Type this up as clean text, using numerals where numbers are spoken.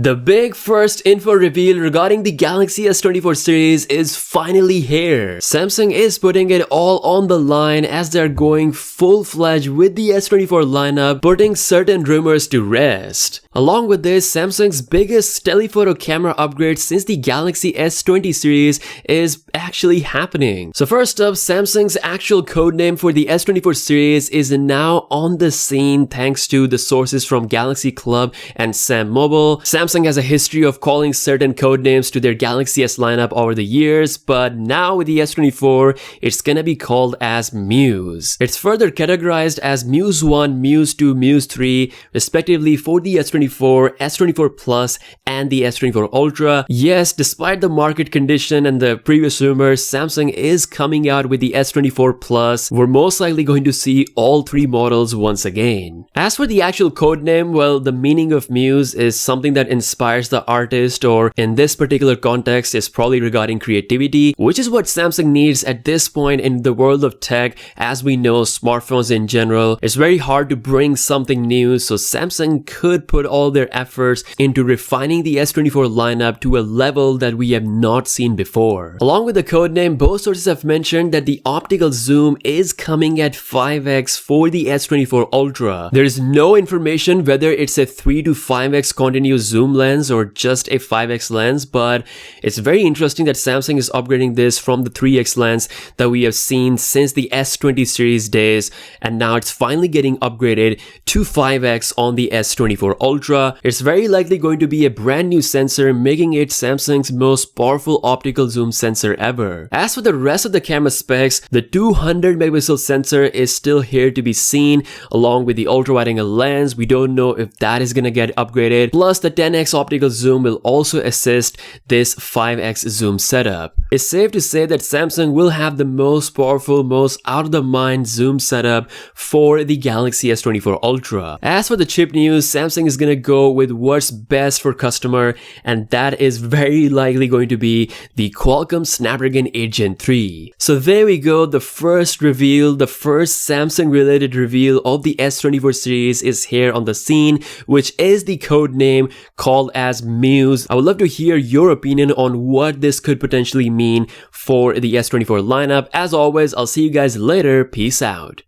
The big first info reveal regarding the Galaxy S24 series is finally here. Samsung is putting it all on the line as they're going full-fledged with the S24 lineup, putting certain rumors to rest. Along with this, Samsung's biggest telephoto camera upgrade since the Galaxy S20 series is actually happening. So first up, Samsung's actual codename for the S24 series is now on the scene thanks to the sources from Galaxy Club and Sam Mobile. Samsung has a history of calling certain codenames to their Galaxy S lineup over the years, but now with the S24, it's gonna be called as Muse. It's further categorized as Muse 1, Muse 2, Muse 3, respectively for the S24, S24 Plus, and the S24 Ultra. Yes, despite the market condition and the previous rumors, Samsung is coming out with the S24 Plus. We're most likely going to see all three models once again. As for the actual codename, well, the meaning of Muse is something that inspires the artist, or in this particular context is probably regarding creativity, which is what Samsung needs at this point in the world of tech. As we know, smartphones in general, it's very hard to bring something new, so Samsung could put all their efforts into refining the S24 lineup to a level that we have not seen before. Along with the codename, both sources have mentioned that the optical zoom is coming at 5x for the S24 Ultra. There is no information whether it's a 3 to 5x continuous zoom lens or just a 5x lens, but it's very interesting that Samsung is upgrading this from the 3x lens that we have seen since the S20 series days, and now it's finally getting upgraded to 5x on the S24 Ultra. It's very likely going to be a brand new sensor, making it Samsung's most powerful optical zoom sensor ever. As for the rest of the camera specs, the 200 megapixel sensor is still here to be seen, along with the ultra wide angle lens. We don't know if that is gonna get upgraded, plus the 10x optical zoom will also assist this 5x zoom setup. It's safe to say that Samsung will have the most powerful, most out-of-the-mind zoom setup for the Galaxy S24 Ultra. As for the chip news, Samsung is gonna go with what's best for customer, and that is very likely going to be the Qualcomm Snapdragon 8 Gen 3. So there we go, the first reveal, the first Samsung related reveal of the S24 series is here on the scene, which is the code name called as Muse. I would love to hear your opinion on what this could potentially mean for the S24 lineup. As always, I'll see you guys later. Peace out.